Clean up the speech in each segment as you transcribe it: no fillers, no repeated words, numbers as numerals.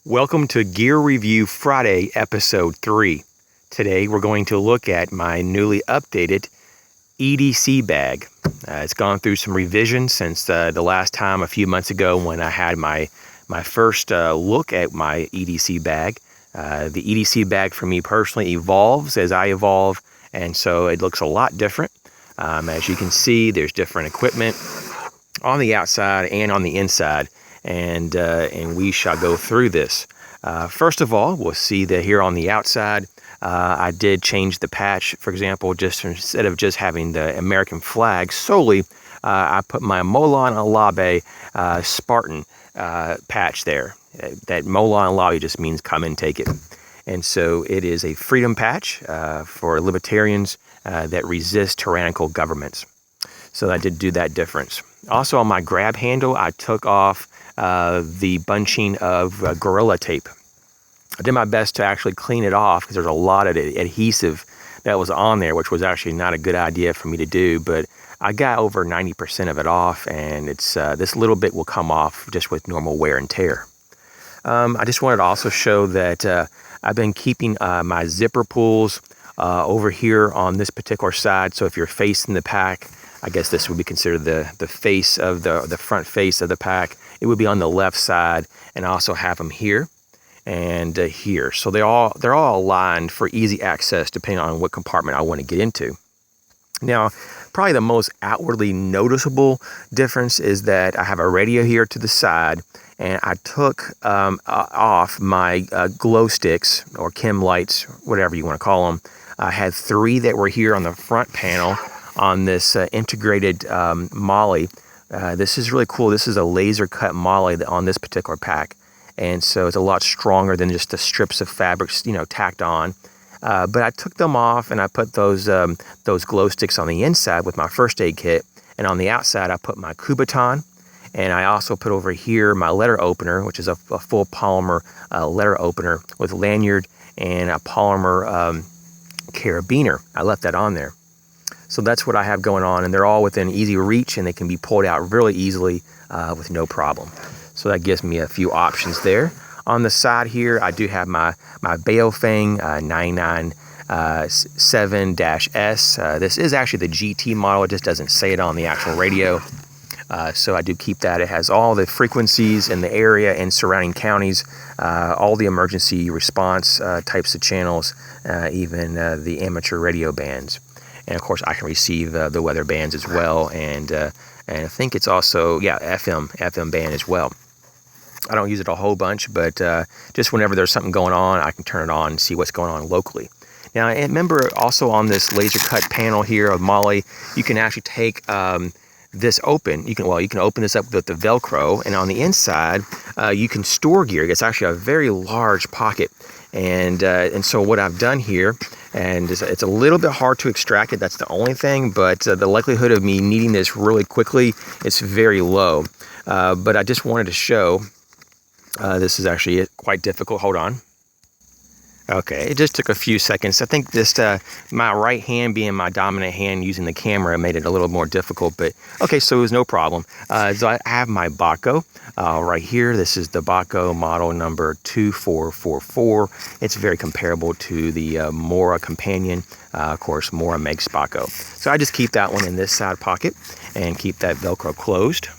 Welcome to Gear Review Friday, Episode 3. Today we're going to look at my newly updated EDC bag. It's gone through some revisions since the last time a few months ago when I had my first look at my EDC bag. The EDC bag for me personally evolves as I evolve, and so it looks a lot different. As you can see, there's different equipment on the outside and on the inside. And we shall go through this. First of all, we'll see that here on the outside, I did change the patch. For example, just instead of just having the American flag solely, I put my Molon Alabe Spartan patch there. That Molon Alabe just means come and take it. And so it is a freedom patch for libertarians that resist tyrannical governments. So I did do that difference. Also on my grab handle, I took off the bunching of Gorilla Tape. I did my best to actually clean it off because there's a lot of adhesive that was on there, which was actually not a good idea for me to do, but I got over 90% of it off, and it's this little bit will come off just with normal wear and tear. I just wanted to also show that I've been keeping my zipper pulls over here on this particular side, so if you're facing the pack, I guess this would be considered the face of the front face of the pack. It would be on the left side, and I also have them here and here. So they're all aligned for easy access depending on what compartment I want to get into. Now, probably the most outwardly noticeable difference is that I have a radio here to the side, and I took off my glow sticks or chem lights, whatever you want to call them. I had 3 that were here on the front panel on this integrated molly. This is really cool. This is a laser cut molly on this particular pack, and so it's a lot stronger than just the strips of fabrics, tacked on. But I took them off and I put those glow sticks on the inside with my first aid kit, and on the outside I put my Kubotan, and I also put over here my letter opener, which is a full polymer letter opener with lanyard and a polymer carabiner. I left that on there. So that's what I have going on, and they're all within easy reach, and they can be pulled out really easily with no problem. So that gives me a few options there. On the side here, I do have my Baofeng 997-S. This is actually the GT model. It just doesn't say it on the actual radio. So I do keep that. It has all the frequencies in the area and surrounding counties, all the emergency response types of channels, even the amateur radio bands. And of course, I can receive the weather bands as well, and I think it's also FM band as well. I don't use it a whole bunch, but just whenever there's something going on, I can turn it on and see what's going on locally. Now, and remember also on this laser cut panel here of Molly, you can actually take this open. You can open this up with the Velcro, and on the inside, you can store gear. It's actually a very large pocket, and so what I've done here. And it's a little bit hard to extract it. That's the only thing, but the likelihood of me needing this really quickly is very low. But I just wanted to show, this is actually quite difficult. Hold on. Okay, it just took a few seconds. I think this, my right hand being my dominant hand using the camera made it a little more difficult, but okay, so it was no problem. So I have my Baco right here. This is the Baco model number 2444. It's very comparable to the Mora Companion. Of course, Mora makes Baco. So I just keep that one in this side pocket and keep that Velcro closed.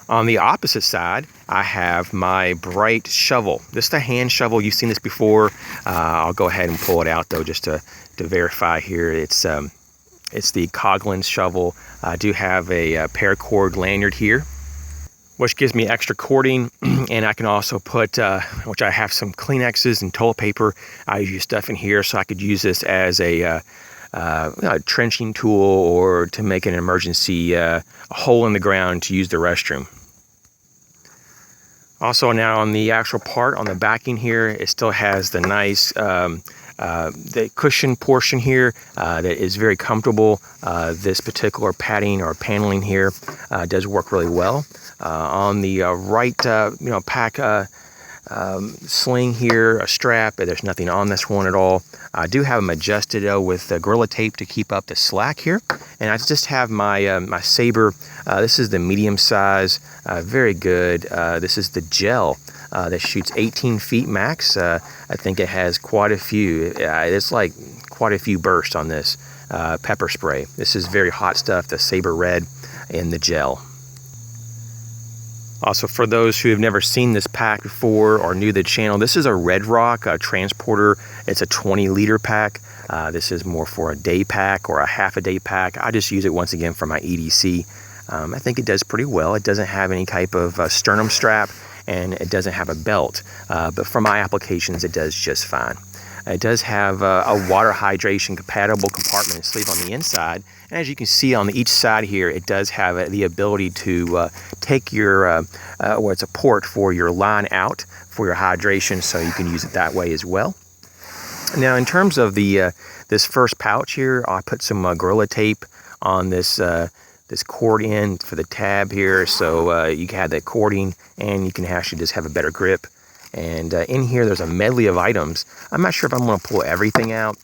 On the opposite side, I have my Bright shovel. This is a hand shovel. You've seen this before. I'll go ahead and pull it out though, just to verify here. It's the Coghlan shovel. I do have a paracord lanyard here, which gives me extra cording, and I can also put, which I have some Kleenexes and toilet paper. I use stuff in here, so I could use this as a trenching tool or to make an emergency hole in the ground to use the restroom. Also now on the actual part, on the backing here, it still has the nice the cushion portion here that is very comfortable. This particular padding or paneling here does work really well. On the right pack sling here, a strap, there's nothing on this one at all. I do have them adjusted with Gorilla Tape to keep up the slack here, and I just have my my Saber. This is the medium size, very good. This is the gel that shoots 18 feet max. I think it has quite a few. It's like quite a few bursts on this pepper spray. This is very hot stuff, the Saber Red in the gel. Also, for those who have never seen this pack before or new to the channel, this is a Red Rock transporter. It's a 20-liter pack. This is more for a day pack or a half a day pack. I just use it once again for my EDC. I think it does pretty well. It doesn't have any type of sternum strap, and it doesn't have a belt. But for my applications, it does just fine. It does have a water hydration compatible compartment sleeve on the inside. And as you can see on each side here, it does have the ability to take your, or it's a port for your line out for your hydration, so you can use it that way as well. Now, in terms of the this first pouch here, I put some Gorilla Tape on this this cord end for the tab here, so you can have that cording, and you can actually just have a better grip. And in here, there's a medley of items. I'm not sure if I'm going to pull everything out,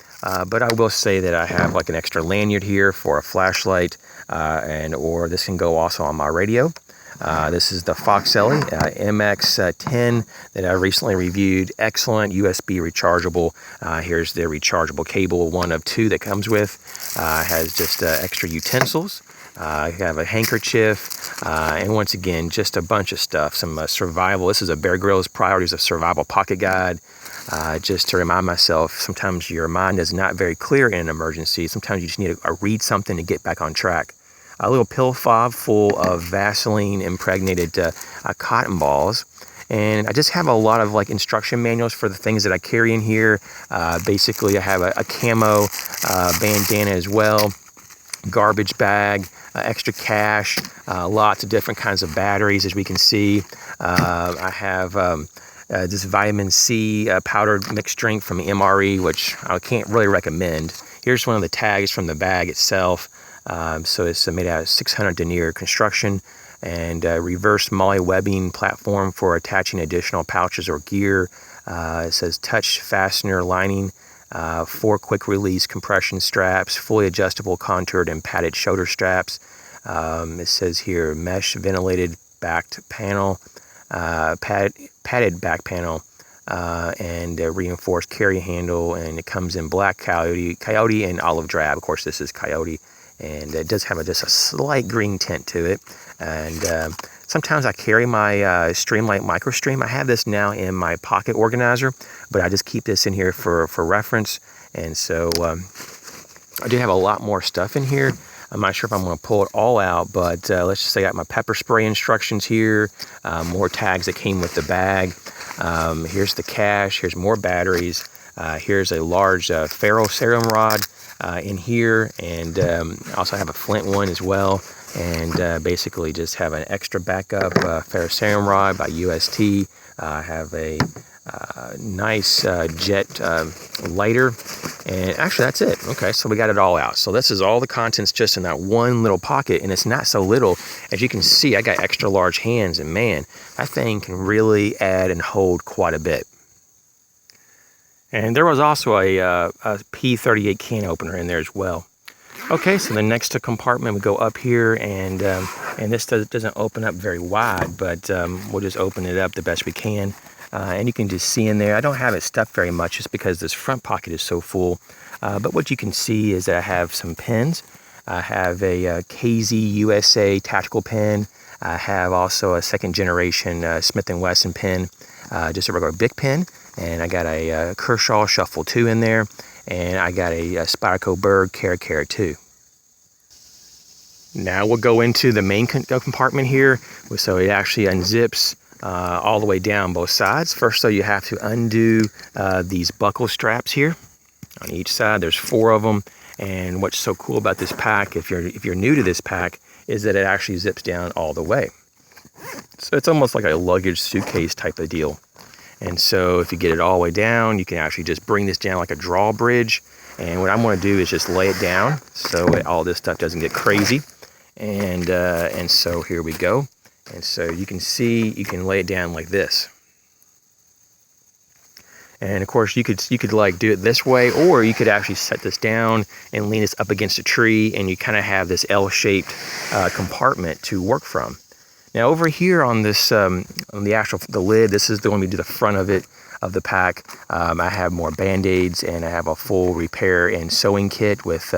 but I will say that I have like an extra lanyard here for a flashlight, or this can go also on my radio. This is the Foxelli MX10 that I recently reviewed. Excellent USB rechargeable. Here's the rechargeable cable, one of two that comes with. Has just extra utensils. I have a handkerchief, and once again, just a bunch of stuff. Some survival. This is a Bear Grylls Priorities of Survival Pocket Guide. Just to remind myself, sometimes your mind is not very clear in an emergency. Sometimes you just need to read something to get back on track. A little pill fob full of Vaseline impregnated cotton balls. And I just have a lot of like instruction manuals for the things that I carry in here. Basically, I have a camo bandana as well. Garbage bag, extra cash, lots of different kinds of batteries, as we can see. I have this vitamin C powdered mixed drink from MRE, which I can't really recommend. Here's one of the tags from the bag itself. So it's made out of 600 denier construction and reverse Molly webbing platform for attaching additional pouches or gear. It says touch fastener lining. 4 quick release compression straps, fully adjustable contoured and padded shoulder straps. It says here mesh ventilated backed panel, padded back panel, and reinforced carry handle, and it comes in black coyote and olive drab. Of course, this is coyote, and it does have just a slight green tint to it. And sometimes I carry my Streamlight MicroStream. I have this now in my pocket organizer, but I just keep this in here for reference. And so I do have a lot more stuff in here. I'm not sure if I'm going to pull it all out, but let's just say I got my pepper spray instructions here, more tags that came with the bag. Here's the cash. Here's more batteries. Here's a large ferroceram rod in here, and also have a flint one as well. And basically just have an extra backup ferroceram rod by UST. I have a nice jet lighter, and actually that's it. Okay, so we got it all out. So this is all the contents just in that one little pocket, and it's not so little. As you can see, I got extra large hands, and man, that thing can really add and hold quite a bit. And there was also a P38 can opener in there as well. Okay, so the next compartment, we go up here, and this doesn't open up very wide, but we'll just open it up the best we can. And you can just see in there, I don't have it stuffed very much just because this front pocket is so full. But what you can see is that I have some pens. I have a KZ USA tactical pen. I have also a second generation Smith & Wesson pen, just a regular Bic pen. And I got a Kershaw Shuffle 2 in there. And I got a Spyderco Berg Cara 2. Now we'll go into the main compartment here. So it actually unzips all the way down both sides. First, though, you have to undo these buckle straps here on each side. There's 4 of them. And what's so cool about this pack, if you're new to this pack, is that it actually zips down all the way. So it's almost like a luggage suitcase type of deal. And so if you get it all the way down, you can actually just bring this down like a drawbridge. And what I'm going to do is just lay it down so all this stuff doesn't get crazy. And so here we go. And so you can see, you can lay it down like this. And of course you could like do it this way, or you could actually set this down and lean this up against a tree, and you kind of have this L-shaped compartment to work from. Now over here on this, on the lid, this is going to be the front of it, of the pack. I have more Band-Aids, and I have a full repair and sewing kit with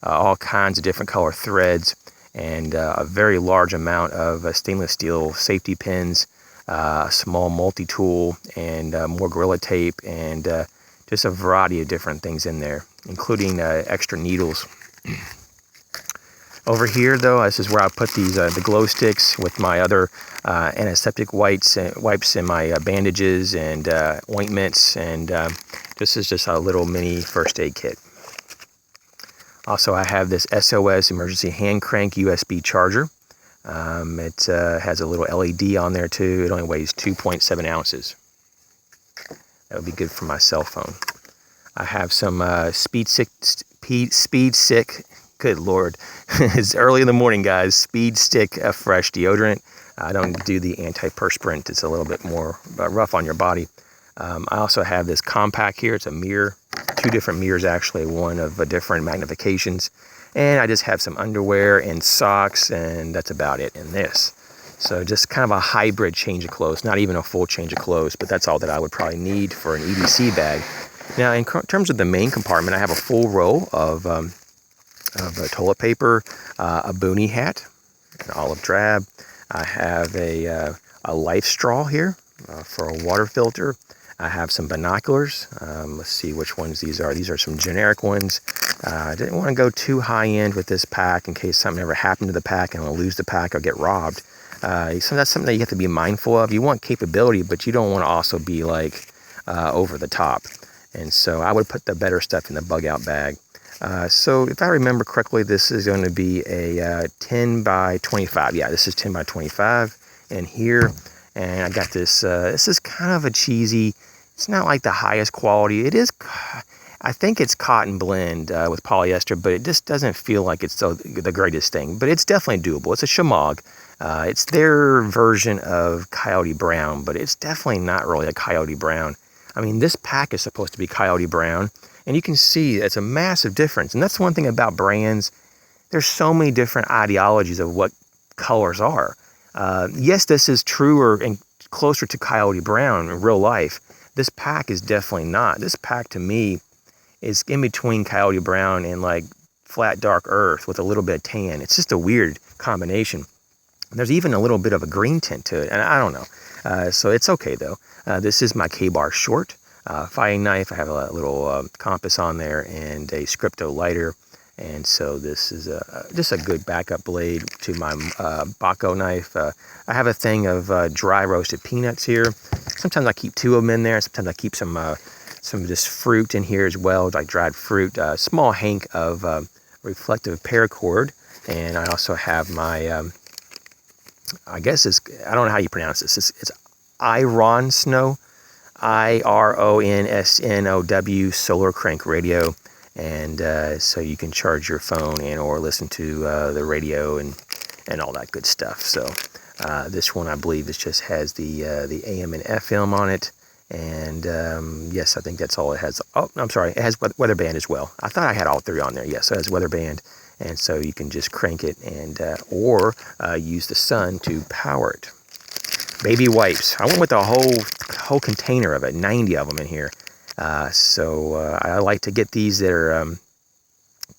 all kinds of different color threads, and a very large amount of stainless steel safety pins, a small multi-tool, and more Gorilla Tape, and just a variety of different things in there, including extra needles. Over here, though, this is where I put these the glow sticks with my other antiseptic wipes and my bandages and ointments, and this is just a little mini first aid kit. Also, I have this SOS emergency hand crank USB charger. It has a little LED on there too. It only weighs 2.7 ounces. That would be good for my cell phone. I have some Speed Stick. Good Lord. It's early in the morning, guys. Speed Stick Fresh deodorant. I don't do the antiperspirant. It's a little bit more rough on your body. I also have this compact here. It's a mirror. 2 different mirrors, actually. One of different magnifications. And I just have some underwear and socks, and that's about it in this. So just kind of a hybrid change of clothes. Not even a full change of clothes, but that's all that I would probably need for an EDC bag. Now, in terms of the main compartment, I have a full roll of toilet paper, a boonie hat, an olive drab. I have a life straw here for a water filter. I have some binoculars. Let's see which ones these are. These are some generic ones. I didn't want to go too high end with this pack in case something ever happened to the pack and I'll lose the pack or get robbed. So that's something that you have to be mindful of. You want capability, but you don't want to also be like over the top. And so I would put the better stuff in the bug out bag. So if I remember correctly, this is going to be a 10 by 25. Yeah, this is 10 by 25 in here. And I got this, this is kind of a cheesy, it's not like the highest quality. It is, I think it's cotton blend with polyester, but it just doesn't feel like it's the greatest thing. But it's definitely doable. It's a Shamog. It's their version of Coyote Brown, but it's definitely not really a Coyote Brown. I mean, this pack is supposed to be Coyote Brown, and you can see it's a massive difference. And that's one thing about brands. There's so many different ideologies of what colors are. Yes, this is truer and closer to Coyote Brown in real life. This pack is definitely not. This pack, to me, is in between Coyote Brown and like flat dark earth with a little bit of tan. It's just a weird combination. There's even a little bit of a green tint to it, and I don't know. So it's okay, though. This is my K-Bar short fighting knife. I have a little compass on there and a Scripto lighter. And so this is just a good backup blade to my Baco knife. I have a thing of dry roasted peanuts here. Sometimes I keep 2 of them in there. Sometimes I keep some just fruit in here as well, like dried fruit. A small hank of reflective paracord. And I also have my, I guess I don't know how you pronounce this. It's Iron Snow, IRONSNOW solar crank radio. And so you can charge your phone and or listen to the radio and all that good stuff. So this one, I believe, just has the AM and FM on it. And yes, I think that's all it has. Oh, I'm sorry, it has weather band as well. I thought I had all 3 on there. Yes, so it has weather band, and so you can just crank it and or use the sun to power it. Baby wipes. I went with a whole container of it, 90 of them in here. So I like to get these that are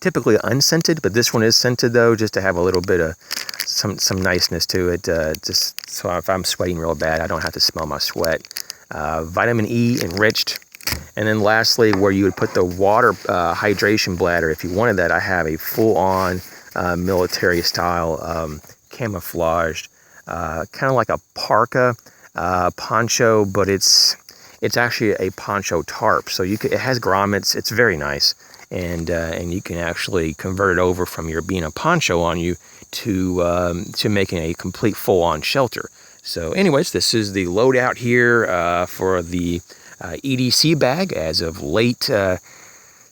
typically unscented, but this one is scented though, just to have a little bit of some niceness to it. Just so if I'm sweating real bad, I don't have to smell my sweat. Vitamin E enriched. And then lastly, where you would put the water hydration bladder, if you wanted that, I have a full-on military style camouflaged, kind of like a parka poncho, but it's actually a poncho tarp. So it has grommets. It's very nice, and you can actually convert it over from being a poncho on you to making a complete full-on shelter. So, anyways, this is the loadout here for the EDC bag as of late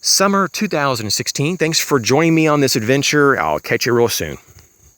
summer 2016. Thanks for joining me on this adventure. I'll catch you real soon.